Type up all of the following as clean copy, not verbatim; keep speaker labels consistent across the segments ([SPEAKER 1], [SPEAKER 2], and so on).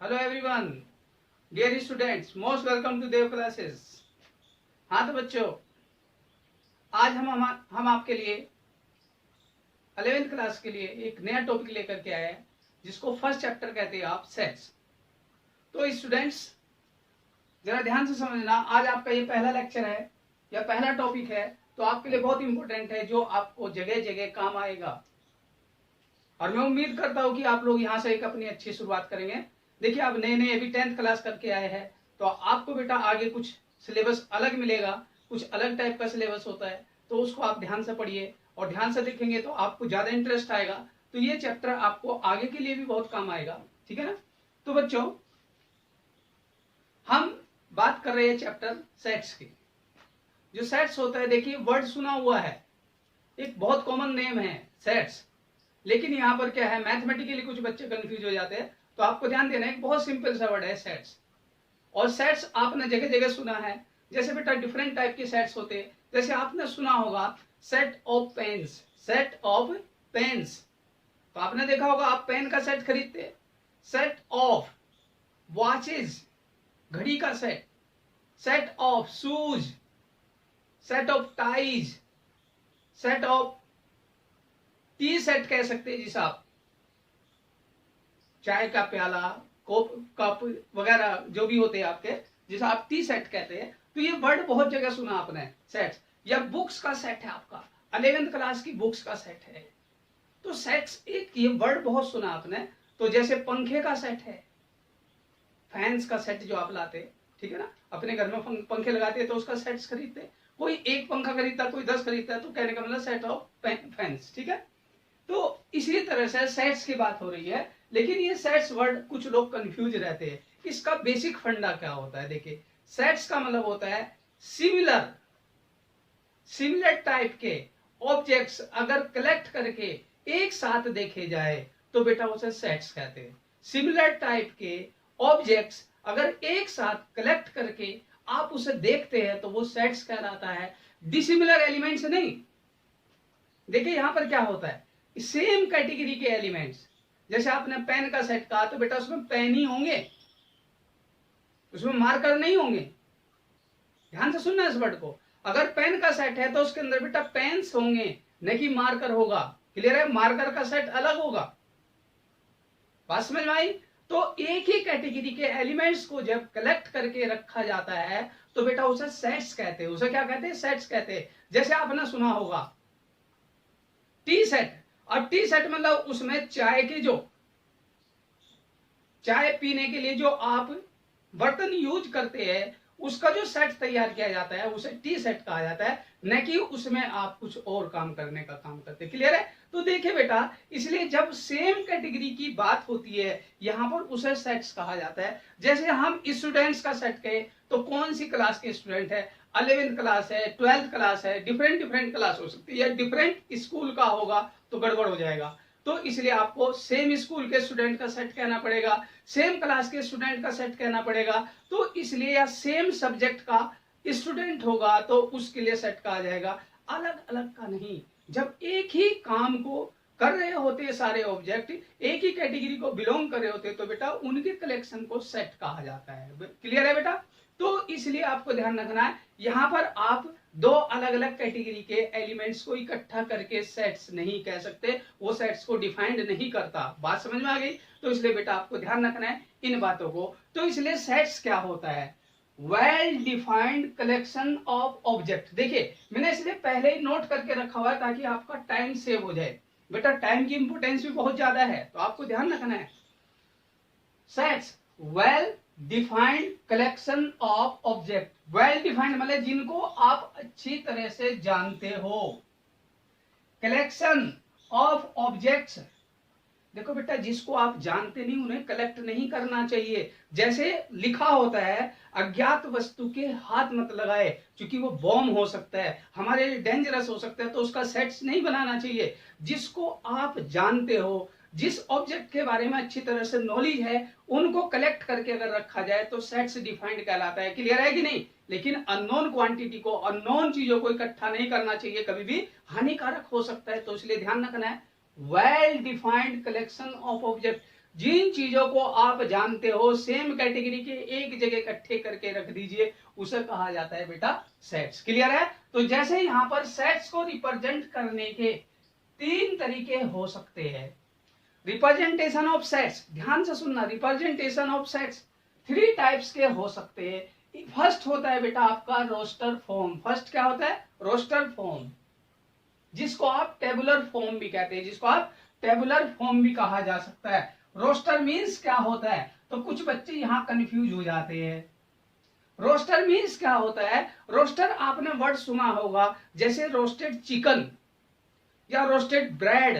[SPEAKER 1] Hello everyone, dear students, most welcome to Dev classes. हाँ तो बच्चों, आज हम आपके लिए 11th क्लास के लिए एक नया टॉपिक लेकर के आए हैं, जिसको फर्स्ट चैप्टर कहते हैं आप, सेट्स। तो स्टूडेंट्स जरा ध्यान से समझना, आज आपका ये पहला लेक्चर है या पहला टॉपिक है, तो आपके लिए बहुत इंपॉर्टेंट है, जो आपको जगह जगह काम आएगा। और मैं उम्मीद करता हूँ कि आप लोग यहाँ से एक अपनी अच्छी शुरुआत करेंगे। देखिए, आप नए नए अभी 10th क्लास करके आए हैं, तो आपको बेटा आगे कुछ सिलेबस अलग मिलेगा, कुछ अलग टाइप का सिलेबस होता है, तो उसको आप ध्यान से पढ़िए और ध्यान से देखेंगे तो आपको ज्यादा इंटरेस्ट आएगा। तो ये चैप्टर आपको आगे के लिए भी बहुत काम आएगा, ठीक है ना। तो बच्चों, हम बात कर रहे हैं चैप्टर सेट्स की। जो सेट्स होता है, देखिए वर्ड सुना हुआ है, एक बहुत कॉमन नेम है सेट्स, लेकिन यहाँ पर क्या है, मैथमेटिकली कुछ बच्चे कंफ्यूज हो जाते हैं। तो आपको ध्यान देना है, एक बहुत सिंपल सा वर्ड है सेट्स। और सेट्स आपने जगह जगह सुना है, जैसे बेटा डिफरेंट टाइप के सेट्स होते हैं। जैसे आपने सुना होगा set of pens, set of pens, तो आपने देखा होगा आप पेन का सेट खरीदते हैं। सेट ऑफ वॉचेज, घड़ी का set, set of shoes, set of ties, set of T set कह सकते हैं जिसे आप, चाय का प्याला, कप वगैरह जो भी होते हैं आपके, जिसे आप टी सेट कहते हैं। तो ये वर्ड बहुत जगह सुना आपने, सेट्स। या बुक्स का सेट है आपका, 11th क्लास की बुक्स का सेट है। तो सेट्स, एक ये वर्ड बहुत सुना आपने। तो जैसे पंखे का सेट है, फैंस का सेट जो आप लाते, ठीक है ना, अपने घर में पंखे लगाते हैं तो उसका सेट्स खरीदते। कोई एक पंखा खरीदता, कोई 10 खरीदता है, तो कहने का मतलब सेट ऑफ फैंस, ठीक है। तो इसी तरह से सेट्स की बात हो रही है, लेकिन ये सेट्स वर्ड कुछ लोग कंफ्यूज रहते हैं। इसका बेसिक फंडा क्या होता है, देखिए, सेट्स का मतलब होता है सिमिलर, सिमिलर टाइप के ऑब्जेक्ट्स अगर कलेक्ट करके एक साथ देखे जाए तो बेटा उसे सेट्स कहते हैं। सिमिलर टाइप के ऑब्जेक्ट्स अगर एक साथ कलेक्ट करके आप उसे देखते हैं तो वो सेट्स कहलाता है, डिसिमिलर एलिमेंट्स नहीं। देखिए यहां पर क्या होता है, सेम कैटेगरी के एलिमेंट्स। जैसे आपने पेन का सेट कहा, तो बेटा उसमें पेन ही होंगे, उसमें मार्कर नहीं होंगे। ध्यान से सुनना इस वर्ड को। अगर पेन का सेट है तो उसके अंदर बेटा पेन्स होंगे, न कि मार्कर होगा। क्लियर है, मार्कर का सेट अलग होगा। बात समझ में आई। तो एक ही कैटेगरी के एलिमेंट्स को जब कलेक्ट करके रखा जाता है तो बेटा उसे सेट्स कहते हैं। उसे क्या कहते हैं, सेट्स कहते हैं। जैसे आपने सुना होगा टी सेट, और टी सेट मतलब उसमें चाय के, जो चाय पीने के लिए जो आप बर्तन यूज करते हैं, उसका जो सेट तैयार किया जाता है उसे टी सेट कहा जाता है, न कि उसमें आप कुछ और काम करने का काम करते हैं। क्लियर है। तो देखिए बेटा, इसलिए जब सेम कैटेगरी की बात होती है यहां पर उसे सेट्स कहा जाता है। जैसे हम स्टूडेंट्स का सेट कहें तो कौन सी क्लास के स्टूडेंट है, 11th क्लास है, 12th क्लास है, डिफरेंट डिफरेंट क्लास हो सकती है, या डिफरेंट स्कूल का होगा तो गड़बड़ हो जाएगा। तो इसलिए आपको सेम स्कूल के स्टूडेंट का सेट कहना पड़ेगा, सेम क्लास के स्टूडेंट का सेट कहना पड़ेगा। तो इसलिए या सेम सब्जेक्ट का स्टूडेंट होगा तो उसके लिए सेट कहा जाएगा, अलग अलग का नहीं। जब एक ही काम को कर रहे होते हैं सारे ऑब्जेक्ट, एक ही कैटेगरी को बिलोंग कर रहे होते हैं, तो बेटा उनके कलेक्शन को सेट कहा जाता है। क्लियर है बेटा। तो इसलिए आपको ध्यान रखना है, यहां पर आप दो अलग अलग कैटेगरी के एलिमेंट्स को इकट्ठा करके सेट्स नहीं कह सकते, वो सेट्स को डिफाइंड नहीं करता। बात समझ में आ गई। तो इसलिए बेटा आपको ध्यान रखना है इन बातों को। तो इसलिए सेट्स क्या होता है, well defined collection of object. देखिए मैंने इसलिए पहले ही नोट करके रखा हुआ है ताकि आपका टाइम सेव हो जाए। बेटा टाइम की इंपोर्टेंस भी बहुत ज्यादा है, तो आपको ध्यान रखना है। Sets well defined collection of object. Well defined मतलब जिनको आप अच्छी तरह से जानते हो। कलेक्शन ऑफ ऑब्जेक्ट्स, देखो बेटा जिसको आप जानते नहीं उन्हें कलेक्ट नहीं करना चाहिए। जैसे लिखा होता है अज्ञात वस्तु के हाथ मत लगाए, क्योंकि वो बॉम्ब हो सकता है, हमारे लिए डेंजरस हो सकता है, तो उसका सेट्स नहीं बनाना चाहिए। जिसको आप जानते हो, जिस ऑब्जेक्ट के बारे में अच्छी तरह से नॉलेज है, उनको कलेक्ट करके अगर रखा जाए तो सेट्स डिफाइंड कहलाता है। क्लियर है कि नहीं। लेकिन अननोन क्वांटिटी को, अननोन चीजों को इकट्ठा नहीं करना चाहिए, कभी भी हानिकारक हो सकता है। तो इसलिए ध्यान रखना है, well defined collection of object. जिन चीजों को आप जानते हो सेम कैटेगरी के एक जगह इकट्ठे करके रख दीजिए, उसे कहा जाता है बेटा सेट्स। क्लियर है? तो जैसे यहाँ पर सेट्स को रिप्रेजेंट करने के 3 तरीके हो सकते हैं। रिप्रेजेंटेशन ऑफ सेट्स, ध्यान से सुनना, रिप्रेजेंटेशन ऑफ सेट्स 3 टाइप्स के हो सकते हैं। फर्स्ट होता है बेटा आपका रोस्टर फॉर्म। फर्स्ट क्या होता है? रोस्टर फॉर्म, जिसको आप टेबुलर फॉर्म भी कहते हैं, जिसको आप टेबुलर फॉर्म भी कहा जा सकता है। रोस्टर मीन्स क्या होता है? तो कुछ बच्चे यहां कंफ्यूज हो जाते हैं। रोस्टर मीन्स क्या होता है? रोस्टर आपने वर्ड सुना होगा, जैसे रोस्टेड चिकन या रोस्टेड ब्रेड।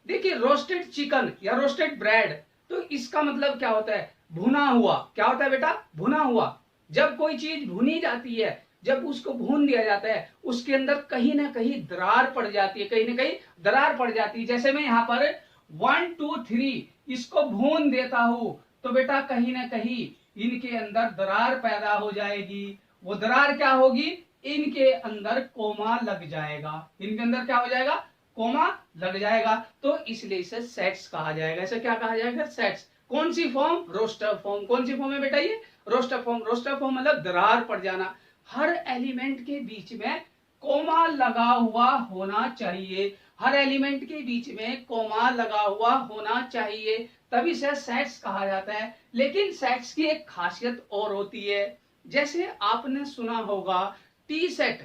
[SPEAKER 1] देखिए रोस्टेड चिकन या रोस्टेड ब्रेड, तो इसका मतलब क्या होता है? भुना हुआ। क्या होता है बेटा? भुना हुआ। जब कोई चीज भुनी जाती है, जब उसको भून दिया जाता है, उसके अंदर कहीं ना कहीं दरार पड़ जाती है, कहीं ना कहीं दरार पड़ जाती है। जैसे मैं यहाँ पर 1 2 3 इसको भून देता हूं, तो बेटा कहीं ना कहीं इनके अंदर दरार पैदा हो जाएगी। वो दरार क्या होगी? इनके अंदर कोमा लग जाएगा। इनके अंदर क्या हो जाएगा? कोमा लग जाएगा। तो इसलिए इसे सेट्स कहा जाएगा। इसे क्या कहा जाएगा? सेट्स। कौन सी फॉर्म? Roster form. कौन सी फॉर्म है बेटा ये? Roster form. रोस्टर फॉर्म मतलब दरार पड़ जाना। हर एलिमेंट के बीच में कोमा लगा हुआ होना चाहिए। हर एलिमेंट के बीच में कोमा लगा हुआ होना चाहिए, तभी से सेट्स कहा जाता है। लेकिन सेट्स की एक खासियत और होती है, जैसे आपने सुना होगा टी सेट,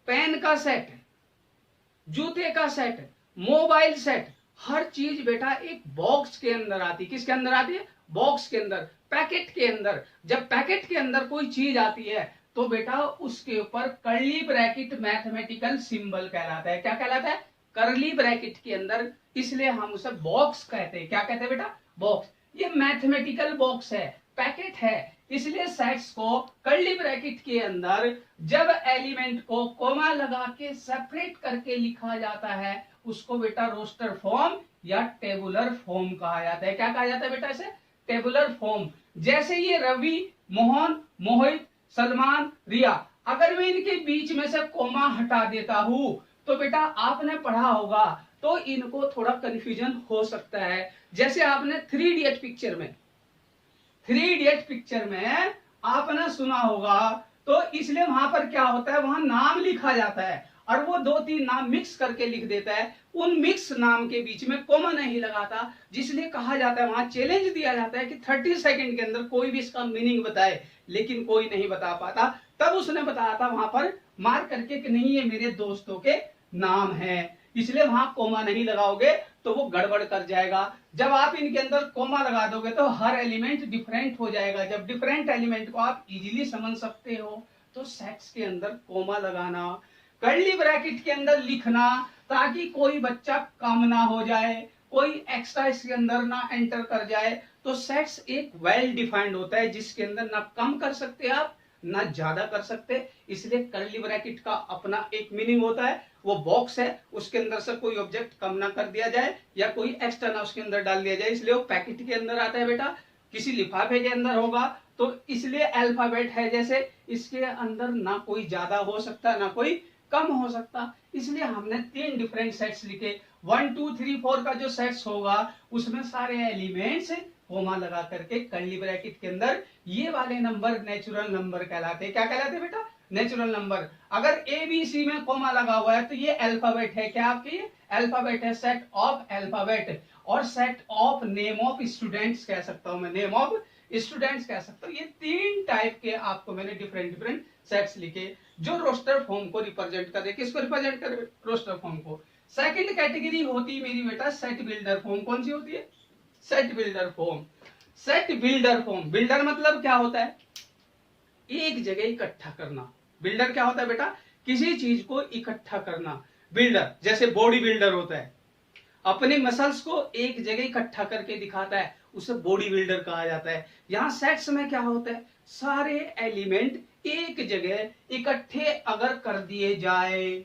[SPEAKER 1] पेन का सेट, जूते का सेट, मोबाइल सेट, हर चीज बेटा एक बॉक्स के अंदर आती है। किसके अंदर आती है? बॉक्स के अंदर, पैकेट के अंदर। जब पैकेट के अंदर कोई चीज आती है तो बेटा उसके ऊपर कर्ली ब्रैकेट मैथमेटिकल सिंबल कहलाता है। क्या कहलाता है? कर्ली ब्रैकेट के अंदर, इसलिए हम उसे बॉक्स कहते हैं। क्या कहते हैं बेटा? बॉक्स। ये मैथमेटिकल बॉक्स है, पैकेट है, इसलिए सेट्स को कर्ली ब्रैकेट के अंदर जब एलिमेंट को कोमा लगा के सेपरेट करके लिखा जाता है, उसको बेटा रोस्टर फॉर्म या टेबुलर फॉर्म कहा जाता है। क्या कहा जाता है बेटा? इसे टेबुलर फॉर्म। जैसे ये रवि, मोहन, मोहित, सलमान, रिया, अगर मैं इनके बीच में से कोमा हटा देता हूं, तो बेटा आपने पढ़ा होगा तो इनको थोड़ा कंफ्यूजन हो सकता है। जैसे आपने 3 इडियट पिक्चर में, 3 इडियट पिक्चर में आपने सुना होगा, तो इसलिए वहां पर क्या होता है? वहां नाम लिखा जाता है और वो 2-3 नाम मिक्स करके लिख देता है। उन मिक्स नाम के बीच में कोमा नहीं लगाता, जिसलिए कहा जाता है, वहां चैलेंज दिया जाता है कि 30 सेकंड के अंदर कोई भी इसका मीनिंग बताए, लेकिन कोई नहीं बता पाता। तब उसने बताया था वहां पर मार्क करके कि नहीं ये मेरे दोस्तों के नाम है, इसलिए वहां कोमा नहीं लगाओगे तो वो गड़बड़ कर जाएगा। जब आप इनके अंदर कोमा लगा दोगे तो हर एलिमेंट डिफरेंट हो जाएगा। जब डिफरेंट एलिमेंट को आप इजीली समझ सकते हो, तो सेट्स के अंदर कोमा लगाना, कर्ली ब्रैकेट के अंदर लिखना, ताकि कोई बच्चा कम ना हो जाए, कोई एक्स्ट्रा इसके अंदर ना एंटर कर जाए। तो सेट्स एक वेल डिफाइंड होता है, जिसके अंदर ना कम कर सकते आप ना ज्यादा कर सकते। इसलिए कर्ली ब्रैकेट का अपना एक मीनिंग होता है, वो बॉक्स है, उसके अंदर से कोई ऑब्जेक्ट कम ना कर दिया जाए या कोई एक्स्ट्रा ना उसके अंदर डाल दिया जाए, इसलिए वो पैकेट के अंदर आता है बेटा। किसी लिफाफे के अंदर होगा तो इसलिए अल्फाबेट है, जैसे इसके अंदर ना कोई ज्यादा हो सकता ना कोई कम हो सकता, इसलिए हमने 3 डिफरेंट सेट्स लिखे। 1 2 3 4 का जो सेट्स होगा उसमें सारे एलिमेंट्स कोमा लगा करके कर्ली ब्रैकेट के अंदर, ये वाले नंबर नेचुरल नंबर कहलाते हैं। क्या कहलाते हैं बेटा? Natural number. अगर ए बी सी में कोमा लगा हुआ है तो ये अल्फाबेट है। क्या आपके? ये अल्फाबेट है, सेट ऑफ अल्फाबेट। और set of name of students कह सकता हूं मैं, नेम ऑफ स्टूडेंट्स कह सकता हूं। ये 3 टाइप के आपको मैंने डिफरेंट डिफरेंट सेट्स लिखे जो रोस्टर फॉर्म को रिप्रेजेंट करे। किसको रिप्रेजेंट करे? रोस्टर फॉर्म को। सेकंड कैटेगरी होती है मेरी बेटा सेट बिल्डर फॉर्म। कौन सी होती है? Set builder form. Set builder form, builder मतलब क्या होता है? एक जगह इकट्ठा करना। बिल्डर क्या होता है बेटा? किसी चीज को इकट्ठा करना। बिल्डर जैसे बॉडी बिल्डर होता है, अपने मसल्स को एक जगह इकट्ठा करके दिखाता है, उसे बॉडी बिल्डर कहा जाता है। यहां सेट्स में क्या होता है? सारे एलिमेंट एक जगह इकट्ठे अगर कर दिए जाए,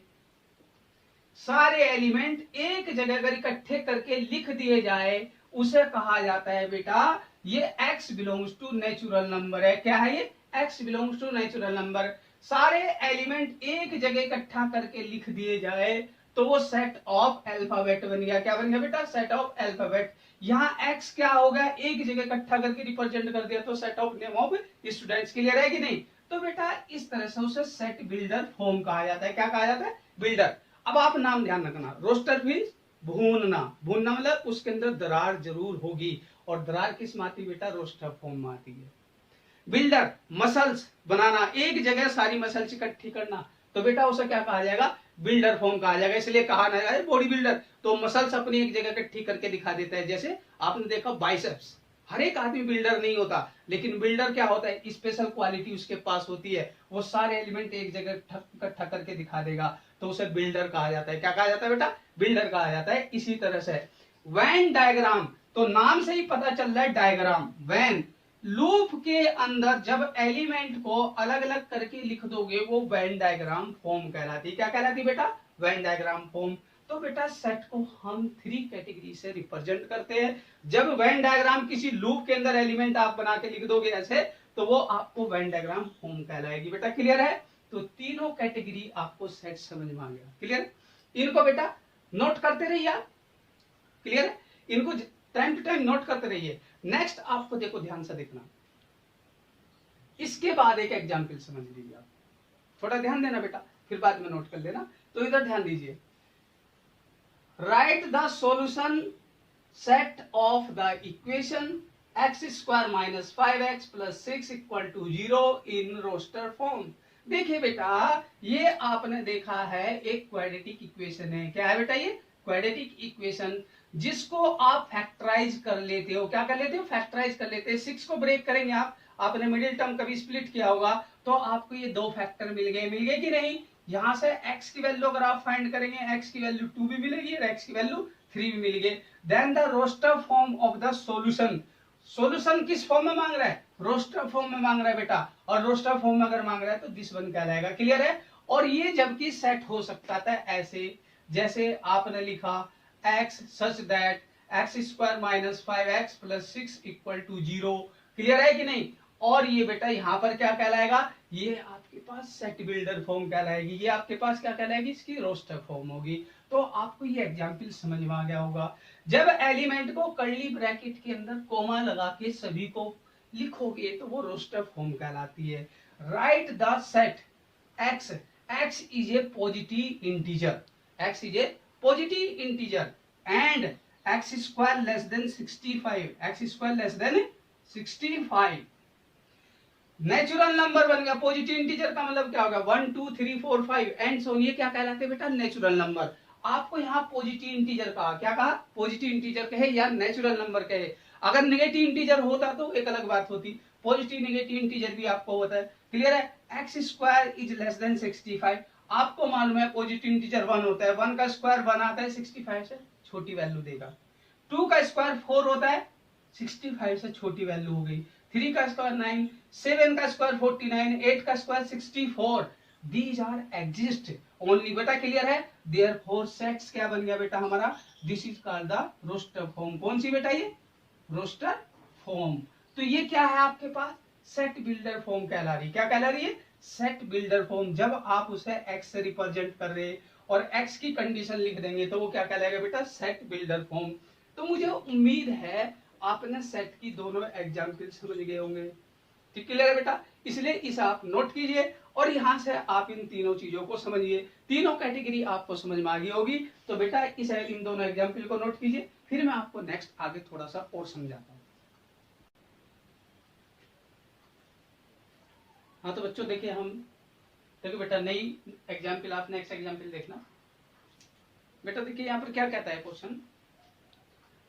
[SPEAKER 1] सारे एलिमेंट एक जगह अगर इकट्ठे करके लिख दिए जाए, उसे कहा जाता है बेटा ये x belongs to natural number है। क्या है ये? x belongs to natural number. सारे एलिमेंट एक जगह इकट्ठा करके लिख दिए जाए तो वो सेट ऑफ अल्फाबेट बन गया। क्या बन गया बेटा? Set of alphabet. यहाँ एक्स क्या हो गया? एक जगह इकट्ठा करके रिप्रेजेंट कर दिया, तो set of name of students. Clear है कि नहीं? तो बेटा इस तरह से उसे सेट बिल्डर फॉर्म कहा जाता है। क्या कहा जाता है? बिल्डर। अब आप नाम ध्यान रखना, रोस्टर मीन्स भूनना। भूनना मतलब उसके अंदर दरार जरूर होगी, और दरार किस में आती बेटा? रोस्टर फॉर्म में आती है। बिल्डर मसल्स बनाना, एक जगह सारी मसल्स इकट्ठी करना, तो बेटा उसे क्या कहा जाएगा? बिल्डर फॉर्म कहा जाएगा। इसलिए कहा ना जाए बॉडी बिल्डर, तो मसल्स अपनी एक जगह इकट्ठी करके दिखा देता है। जैसे आपने देखा बाइसेप्स, हर एक आदमी बिल्डर नहीं होता, लेकिन बिल्डर क्या होता है? स्पेशल क्वालिटी उसके पास होती है, वो सारे एलिमेंट एक जगह इकट्ठा करके दिखा देगा, तो उसे बिल्डर कहा जाता है। क्या कहा जाता है बेटा? बिल्डर कहा जाता है। इसी तरह से वैन डायग्राम, तो नाम से ही पता चल रहा है डायग्राम। वैन लूप के अंदर जब एलिमेंट को अलग अलग करके लिख दोगे, वो वेन डायग्राम फॉर्म कहलाती है। क्या कहलाती बेटा? Venn diagram form. तो बेटा सेट को हम 3 कैटेगरी से रिप्रेजेंट करते हैं। जब वेन डायग्राम किसी लूप के अंदर एलिमेंट आप बना के लिख दोगे ऐसे, तो वो आपको वेन डायग्राम फॉर्म कहलाएगी। बेटा क्लियर है? तो तीनों कैटेगरी आपको सेट समझ में आ गया। क्लियर? इनको बेटा नोट करते रहिए आप। क्लियर है? इनको टाइम टू टाइम नोट करते रहिए। नेक्स्ट आपको देखो, ध्यान से देखना, इसके बाद एक एग्जाम्पल समझ लीजिए आप, थोड़ा ध्यान देना बेटा, फिर बाद में नोट कर लेना। तो इधर ध्यान दीजिए, write the solution set of the equation X square minus 5x plus 6 equal to 0 in roster form. देखिए बेटा, ये आपने देखा है एक क्वाड्रेटिक इक्वेशन है। क्या है बेटा? ये क्वाड्रेटिक इक्वेशन, जिसको आप फैक्टराइज कर लेते हो। क्या कर लेते हो? फैक्टराइज कर लेते हैं। 6 को ब्रेक करेंगे आप, आपने मिडिल टर्म कभी स्प्लिट किया होगा, तो आपको ये 2 फैक्टर मिल गए कि नहीं? यहां से x की वैल्यू अगर आप फाइंड करेंगे, x की वैल्यू 2 भी मिलेगी और x की वैल्यू 3 भी मिल गई। Then the roster form of the solution. Solution किस फॉर्म में मांग रहा है? रोस्टर फॉर्म में मांग रहा है बेटा, और रोस्टर फॉर्म में अगर मांग रहा है तो दिस वन कहलाएगा। क्लियर है? और ये जबकि सेट हो सकता था ऐसे, जैसे आपने लिखा x such that x square minus 5x plus 6 equal to 0। Clear है कि नहीं? और ये बेटा यहाँ पर क्या कहलाएगा? ये आपके पास सेट बिल्डर फॉर्म कहलाएगी। ये आपके पास क्या कहलाएगी? इसकी रोस्टर फॉर्म होगी। तो आपको ये एग्जाम्पल समझ में आ गया होगा। जब एलिमेंट को कर्ली ब्रैकेट के अंदर कोमा लगा के सभी को लिखोगे, तो वो रोस्टर फॉर्म कहलाती है। Right the set x, x is a positive integer, x is a positive integer and x square less than 65, x square less than 65 natural number बन गया। पॉजिटिव इंटीजर का मतलब क्या होगा? 1 2 3 4 5 एंड सो। ये क्या कहलाते हैं बेटा? Natural number. आपको यहाँ पॉजिटिव इंटीजर कहा, क्या कहा? पॉजिटिव इंटीजर कहे या नेचुरल नंबर कहे। अगर नेगेटिव इंटीजर होता तो एक अलग बात होती, पॉजिटिव नेगेटिव इंटीजर भी आपको होता है। क्लियर है? X square is less than 65। आपको मालूम है पॉजिटिव इंटीजर 1 होता है, 1 का स्क्वायर 1 आता है, 65 से छोटी वैल्यू देगा। 2 का स्क्वायर 4 होता है, 65 से छोटी वैल्यू हो गई। 3 का स्क्वायर 9, 7 का स्क्वायर 49, 8 का square 64। These are exist only. बेटा क्लियर है? देयरफॉर सेट्स क्या बन गया बेटा हमारा? This is called the roster form. कौन सी बेटा? ये रोस्टर फॉर्म। तो ये क्या है आपके पास? सेट बिल्डर फॉर्म कहला रही। क्या कहला रही है? Set builder form. जब आप उसे x से रिप्रेजेंट कर रहे और x की कंडीशन लिख देंगे, तो वो क्या कहलाएगा बेटा? Set builder form. तो मुझे उम्मीद है आपने सेट की दोनों एग्जाम्पल समझ गए होंगे। ठीक क्लियर है बेटा? इसलिए इसे आप नोट कीजिए और यहां से आप इन तीनों चीजों को समझिए। तीनों कैटेगरी आपको समझ में आ गई होगी। तो बेटा इन दोनों एग्जाम्पल को नोट कीजिए, फिर मैं आपको नेक्स्ट आगे थोड़ा सा और समझाता हूं। हाँ तो बच्चों देखिए, हम देखो बेटा नई एग्जाम्पल, आप नेक्स्ट एग्जाम्पल देखना। बेटा देखिए यहाँ पर क्या कहता है question,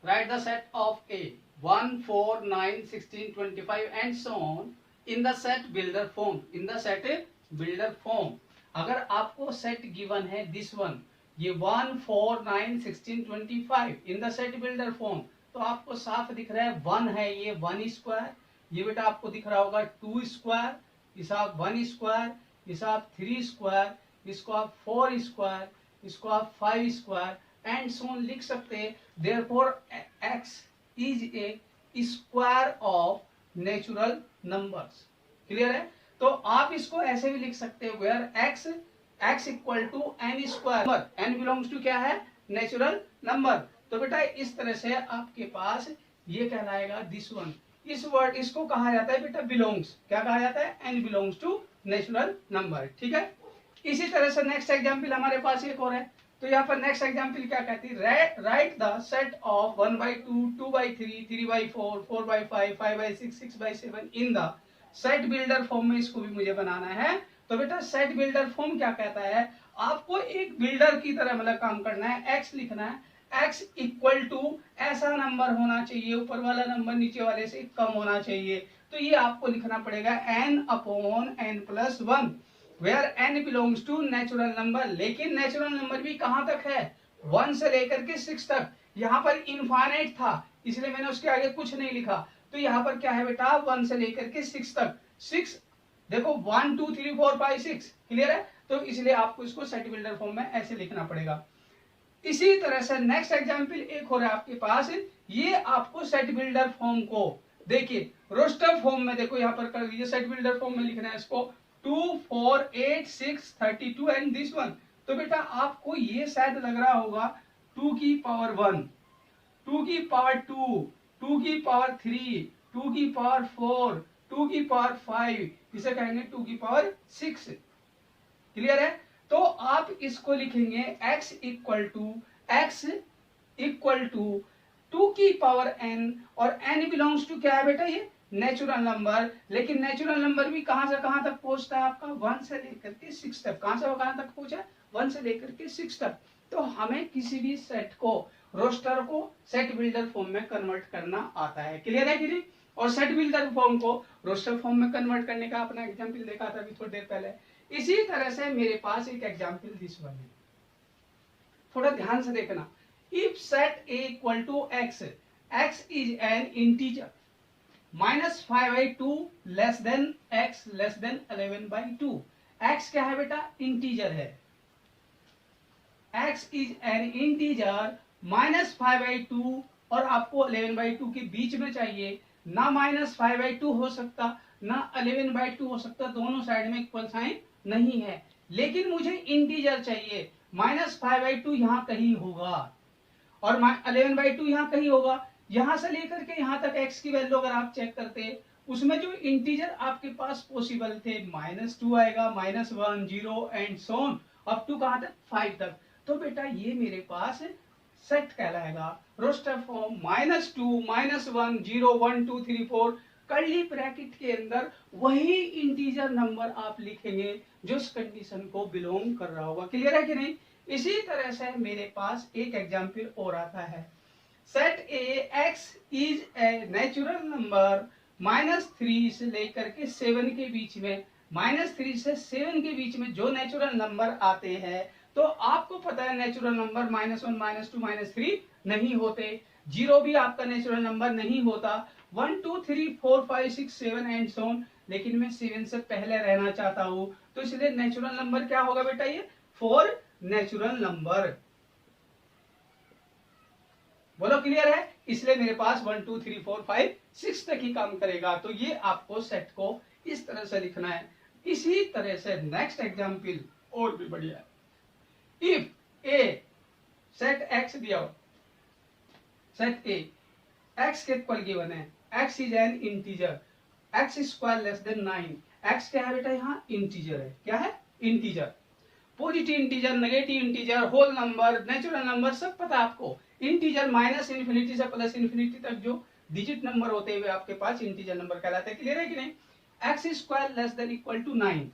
[SPEAKER 1] right the set of A 1 4 9 16 25 and so on in the set builder form. In the set builder form. अगर आपको सेट गिवन है दिस वन, ये 1 4 9 16 25 in the set builder form, तो आपको साफ दिख रहा है 1 है, ये 1 स्क्वायर, ये बेटा आपको दिख रहा होगा 2 स्क्वायर, इसे आप 1 स्क्वायर, इसे आप 3 स्क्वायर, इसको आप 4 स्क्वायर, इसको आप 5 स्क्वायर एंड सो ऑन लिख सकते हैं। Therefore x is a square of natural numbers. Clear है? तो आप इसको ऐसे भी लिख सकते हो, where x x equal to N square, N belongs to क्या है, नेचुरल नंबर। तो बेटा इस तरह से आपके पास ये कहलाएगा दिस वन। इस वर्ड इसको कहा जाता है बेटा बिलोंग्स, क्या कहा जाता है, N belongs to natural number. ठीक है, इसी तरह से नेक्स्ट एग्जाम्पल हमारे पास एक और है। तो यहाँ पर नेक्स्ट एग्जाम्पल क्या कहती है, right the set of 1/2, 2/3, 3/4, 4/5, 5/6, 6/7 in the set builder form में इसको भी मुझे बनाना है। तो बेटा सेट बिल्डर फॉर्म क्या कहता है, आपको एक बिल्डर की तरह मतलब काम करना है, एक्स लिखना है, x इक्वल टू ऐसा नंबर होना चाहिए, ऊपर वाला नंबर नीचे वाले से कम होना चाहिए। तो ये आपको लिखना पड़ेगा n/n+1 where n belongs to natural number. लेकिन नेचुरल नंबर भी कहां तक है, 1 से लेकर के 6 तक। यहाँ पर इनफाइनाइट था इसलिए मैंने उसके आगे कुछ नहीं लिखा। तो यहाँ पर क्या है बेटा, 1 से लेकर के 6 तक। 6 देखो 1 2 3 4 5 6, क्लियर है। तो इसलिए आपको इसको सेट बिल्डर फॉर्म में ऐसे लिखना पड़ेगा। इसी तरह से नेक्स्ट एग्जाम्पल एक हो रहा है आपके पास, ये आपको सेट बिल्डर फॉर्म को देखिए रोस्टर फॉर्म में देखो यहाँ पर कर दीजिए, सेट बिल्डर फॉर्म में लिखना है इसको 2 4 8 6 32 एंड दिस वन। तो बेटा आपको ये शायद लग रहा होगा 2 की पावर 1, 2 की पावर 2, 2 की पावर 3, 2 की पावर 4, 2 की पावर 5, इसे कहेंगे 2 की पावर 6, क्लियर है। तो आप इसको लिखेंगे x इक्वल टू 2 की पावर n, और n बिलोंग्स टू क्या है बेटा, ये नेचुरल नंबर। लेकिन नेचुरल नंबर भी कहां से कहां तक पहुंचता है आपका, 1 से लेकर के 6 तक। कहां से कहां तक पहुंचा, 1 से लेकर के 6 तक। तो हमें किसी भी सेट को, रोस्टर को सेट बिल्डर फॉर्म में कन्वर्ट करना आता है, क्लियर है कि नहीं। और सेट बिल्डर फॉर्म को रोस्टर फॉर्म में कन्वर्ट करने का अपना एग्जाम्पल देखा था अभी थोड़ी देर पहले। इसी तरह से मेरे पास एक एग्जाम्पल दिस वन है, थोड़ा ध्यान से देखना। If set a equal to x, x is an integer, -5/2 less than x less than 11/2। x क्या है बेटा, इंटीजर है। x इज एन इंटीजर -5/2 और आपको 11/2 के बीच में चाहिए। ना -5/2 हो सकता ना 11/2 हो सकता, दोनों साइड में इक्वल साइन नहीं है। लेकिन मुझे इंटीजर चाहिए, -5/2 यहाँ कहीं होगा और 11/2 यहाँ कहीं होगा। यहां से लेकर के यहाँ तक x की वैल्यू अगर आप चेक करते, उसमें जो इंटीजर आपके पास पॉसिबल थे, -2 आएगा, -1 0 and so on up to कहां तक, 5 तक। तो बेटा ये मेरे पास सेट कहलाएगा। रोस्टर फॉर्म -2 -1 0 1 2 3 4 कर्ली ब्रैकेट के अंदर वही इंटीजर नंबर आप लिखेंगे जो इस कंडीशन को बिलोंग कर रहा होगा, क्लियर है कि नहीं। इसी तरह से मेरे पास एक एग्जाम्पल और आता है, set A x is a natural number -3 से लेकर के 7 के बीच में, -3 से 7 के बीच में जो नेचुरल नंबर आते हैं, तो आपको पता है नेचुरल नंबर -1 -2 -3 नहीं होते, 0 भी आपका नेचुरल नंबर नहीं होता, 1 2 3 4 5 6 7 एंड सो ऑन। लेकिन मैं 7 से पहले रहना चाहता हूं, तो इसलिए नेचुरल नंबर क्या होगा बेटा, ये 4 नेचुरल नंबर। बोलो क्लियर है। इसलिए मेरे पास 1 2 3 4 5 6 तक ही काम करेगा। तो ये आपको सेट को इस तरह से लिखना है। इसी तरह से नेक्स्ट एग्जाम्पल और भी बढ़िया है। इफ ए सेट x दिया हो, सेट ए x के इक्वल गिवन है, x is an integer, x square less then 9। x क्या है बेटा, यहाँ इंटीजर है, क्या है, integer. Positive integer, negative integer, whole number, natural number सब पता आपको। इंटीजर -∞ से +∞ तक जो डिजिट नंबर होते हुए आपके पास इंटीजर नंबर कहलाते हैं, क्लियर है कि नहीं। x square less than equal to 9,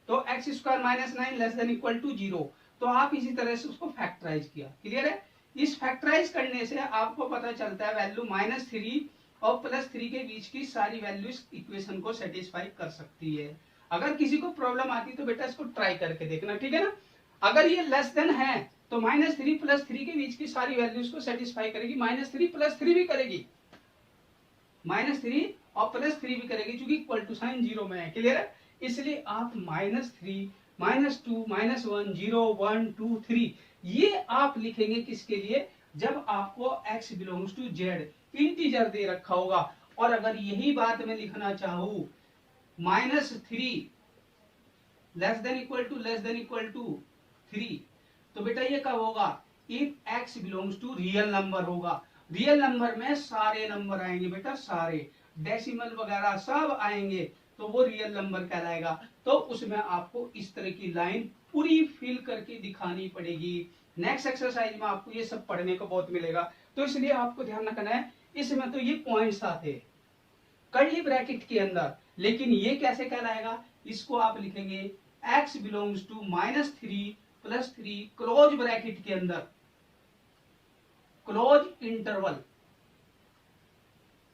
[SPEAKER 1] तो x square -9 less than equal to 0। तो आप इसी तरह से उसको फैक्टराइज किया, क्लियर है। इस फैक्टराइज करने से आपको पता चलता है वैल्यू -3 और +3 के बीच की सारी वैल्यू इस इक्वेशन को सेटिस्फाई कर सकती है। अगर किसी को प्रॉब्लम आती तो बेटा इसको ट्राई करके देखना, ठीक है ना। अगर ये लेस देन है तो -3 +3 के बीच की सारी वैल्यूज को सेटिस्फाई करेगी, -3 +3 भी करेगी, -3 और +3 भी करेगी, क्योंकि इक्वल टू साइन 0 में है, क्लियर है। इसलिए आप -3 -2 -1 0 1 2 3 ये आप लिखेंगे किसके लिए, जब आपको x belongs to z integer दे रखा होगा। और अगर यही बात मैं लिखना चाहूं -3 लेस देन इक्वल टू 3, तो बेटा ये कब होगा, if x belongs to real number होगा। रियल नंबर में सारे नंबर आएंगे बेटा, सारे डेसिमल वगैरह सब आएंगे, तो वो रियल नंबर कहलाएगा। तो उसमें आपको इस तरह की लाइन पूरी फिल करके दिखानी पड़ेगी। नेक्स्ट एक्सरसाइज में आपको ये सब पढ़ने को बहुत मिलेगा, तो इसलिए आपको ध्यान रखना है। इसमें तो ये पॉइंट्स आते हैं कर्ली ब्रैकेट के अंदर, लेकिन ये कैसे कहलाएगा, इसको आप लिखेंगे x belongs to -3 + 3 close bracket के अंदर, क्लोज इंटरवल।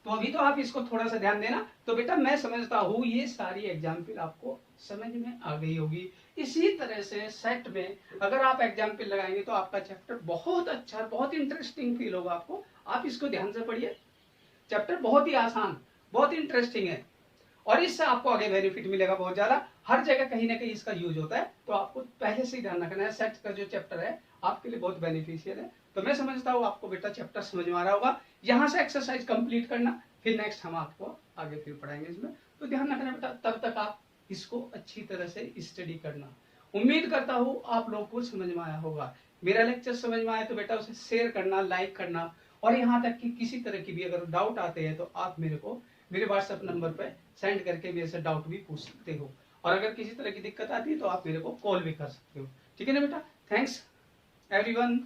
[SPEAKER 1] तो अभी तो आप इसको थोड़ा सा ध्यान देना। तो बेटा मैं समझता हूं ये सारी एग्जाम्पल आपको समझ में आ गई होगी। इसी तरह से सेट में अगर आप एग्जाम्पल लगाएंगे तो आपका चैप्टर बहुत अच्छा, बहुत इंटरेस्टिंग फील होगा आपको। आप इसको ध्यान से पढ़िए, चैप्टर बहुत ही आसान, बहुत इंटरेस्टिंग है, और इससे आपको आगे बेनिफिट मिलेगा बहुत ज्यादा। हर जगह कहीं ना कहीं इसका यूज होता है, तो आपको पहले से ही ध्यान रखना है। सेट का जो चैप्टर है आपके लिए बहुत बेनिफिशियल है। तो मैं समझता हूँ आपको बेटा चैप्टर समझ में आ रहा होगा। यहाँ से एक्सरसाइज कंप्लीट करना, फिर नेक्स्ट हम आपको आगे फिर पढ़ाएंगे इसमें। तो ध्यान रखना बेटा, तब तक आप इसको अच्छी तरह से स्टडी करना। उम्मीद करता हूँ आप लोग को समझ में आया होगा। मेरा लेक्चर समझ में आया तो बेटा उसे शेयर करना, लाइक करना, और यहाँ तक कि किसी तरह की भी अगर डाउट आते हैं तो आप मेरे को मेरे व्हाट्सएप नंबर पे सेंड करके मेरे से डाउट भी पूछ सकते हो। और अगर किसी तरह की दिक्कत आती है तो आप मेरे को कॉल भी कर सकते हो। ठीक है ना बेटा, थैंक्स एवरीवन।